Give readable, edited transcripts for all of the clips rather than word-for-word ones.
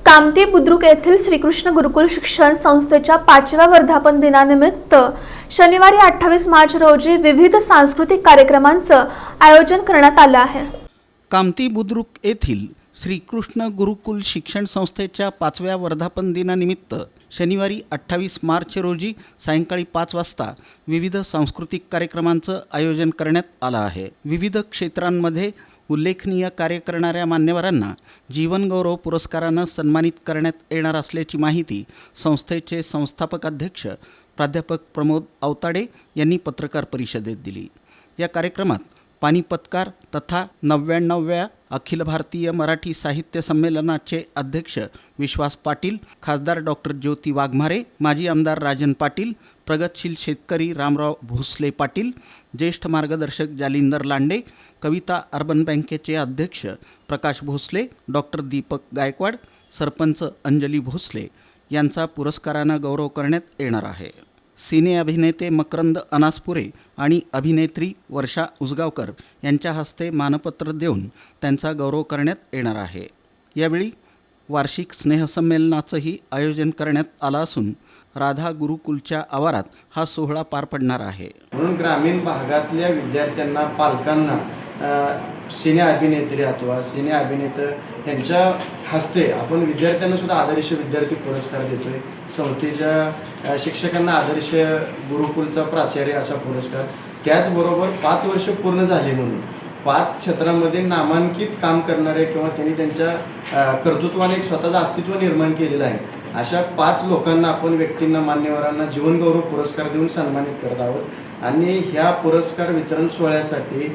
कामती बुद्रुक येथील श्रीकृष्ण गुरुकुल शिक्षण संस्थेच्या 5व्या वर्धापन दिनानिमित्त शनिवारी 28 मार्च रोजी विविध सांस्कृतिक कार्यक्रमांचं आयोजन करण्यात आलं आहे। कामती बुद्रुक येथील श्रीकृष्ण गुरुकुल शिक्षण संस्थेच्या 5व्या वर्धापन दिनानिमित्त शनिवारी 28 मार्च रोजी सायंकाळी 5 वाजता विविध सांस्कृतिक कार्यक्रमांचं आयोजन करण्यात आलं आहे। विविध क्षेत्रांमध्ये उल्लेखनीय कार्य करणाऱ्या मान्यवरांना जीवनगौरव पुरस्कारानं सन्मानित करण्यात येणार असल्याची माहिती संस्थेचे संस्थापक अध्यक्ष प्राध्यापक प्रमोद आवताडे यांनी पत्रकार परिषदेत दिली। या कार्यक्रमात पानिपतकार तथा 99व्या अखिल भारतीय मराठी साहित्य संमेलनाचे अध्यक्ष विश्वास पाटील, खासदार डॉक्टर ज्योती वाघमारे, माजी आमदार राजन पाटील, प्रगतशील शेतकरी रामराव भोसले पाटील, ज्येष्ठ मार्गदर्शक जालिंदर लांडे, कविता अर्बन बँकेचे अध्यक्ष प्रकाश भोसले, डॉक्टर दीपक गायकवाड, सरपंच अंजली भोसले यांचा पुरस्कारानं गौरव करण्यात येणार आहे। सिने अभिनेते मकरंद अनासपुरे आणि अभिनेत्री वर्षा उसगावकर यांच्या हस्ते मानपत्र देऊन त्यांचा गौरव करण्यात येणार आहे। यावेळी वार्षिक स्नेहसंमेलनाचंही आयोजन करण्यात आलं असून राधा गुरुकुलच्या आवारात हा सोहळा पार पडणार आहे। म्हणून ग्रामीण भागातल्या विद्यार्थ्यांना, पालकांना सिने अभिनेत्री अथवा सिने अभिनेते यांच्या हस्ते आपण विद्यार्थ्यांना सुद्धा आदर्श विद्यार्थी पुरस्कार देतोय। संस्थेच्या शिक्षकांना आदर्श गुरुकुलचा प्राचार्य असा पुरस्कार, त्याचबरोबर 5 वर्ष पूर्ण झाली म्हणून 5 क्षेत्रांमध्ये नामांकित काम करणारे किंवा त्यांनी त्यांच्या कर्तृत्वाने एक स्वतःचं अस्तित्व निर्माण केलेलं आहे अशा 5 लोकांना आपण व्यक्तींना, मान्यवरांना जीवनगौरव पुरस्कार देऊन सन्मानित करत आहोत। आणि ह्या पुरस्कार वितरण सोहळ्यासाठी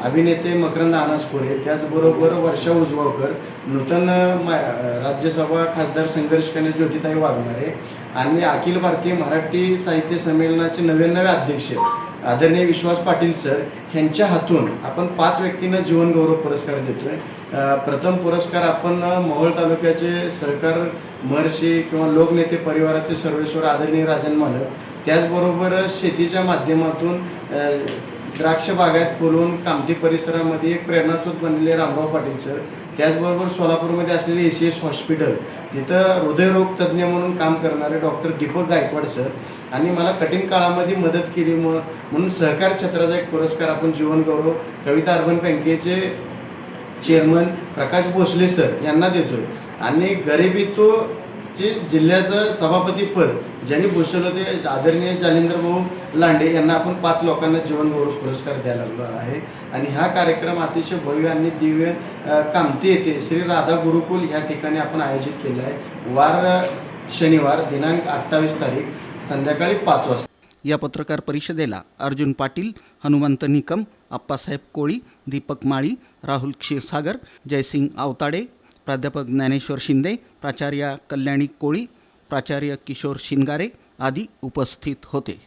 अभिनेते मकरंद अनासपुरे, त्याचबरोबर वर्षा उसगावकर, नूतन राज्यसभा खासदार संघर्षकर्ते ज्योतिताई वाघमारे आणि अखिल भारतीय मराठी साहित्य संमेलनाचे 99वे अध्यक्ष आदरणीय विश्वास पाटील सर यांच्या हातून आपण 5 व्यक्तींना जीवनगौरव पुरस्कार देतोय। प्रथम पुरस्कार आपण मोहोळ तालुक्याचे सहकार महर्षी किंवा लोकनेते परिवाराचे सर्वेश्वर आदरणीय राजन मालक, त्याचबरोबर शेतीच्या माध्यमातून द्राक्ष बागायत फुलून कामती परिसरामध्ये एक प्रेरणास्त्रोत बनलेले रामराव पाटील सर, त्याचबरोबर सोलापूरमध्ये असलेले ACS हॉस्पिटल तिथं हृदयरोग तज्ज्ञ म्हणून काम करणारे डॉक्टर दीपक गायकवाड सर, आणि मला कठीण काळामध्ये मदत केली म्हणून सहकार क्षेत्राचा एक पुरस्कार आपण जीवनगौरव कविता अर्बन बँकेचे चेअरमन प्रकाश भोसले सर यांना देतोय। आणि गरिबीतो जे जिल्ह्याचं सभापती पद ज्यांनी भूषवलं ते आदरणीय जालिंदर भाऊ लांडे यांना आपण 5 लोकांना जीवनगौरव पुरस्कार द्यायला लागलो आहे। आणि हा कार्यक्रम अतिशय भव्य आणि दिव्य कामती येथे श्री राधा गुरुकुल ह्या ठिकाणी आपण आयोजित केला आहे। शनिवार दिनांक 28 तारीख संध्याकाळी 5 वाजता। या पत्रकार परिषदेला अर्जुन पाटील, हनुमंत निकम, आप्पासाहेब कोळी, दीपक माळी, राहुल क्षीरसागर, जयसिंग आवताडे, प्राध्यापक ज्ञानेश्वर शिंदे, प्राचार्य कल्याणी कोळी, प्राचार्य किशोर शिनगारे आदी उपस्थित होते।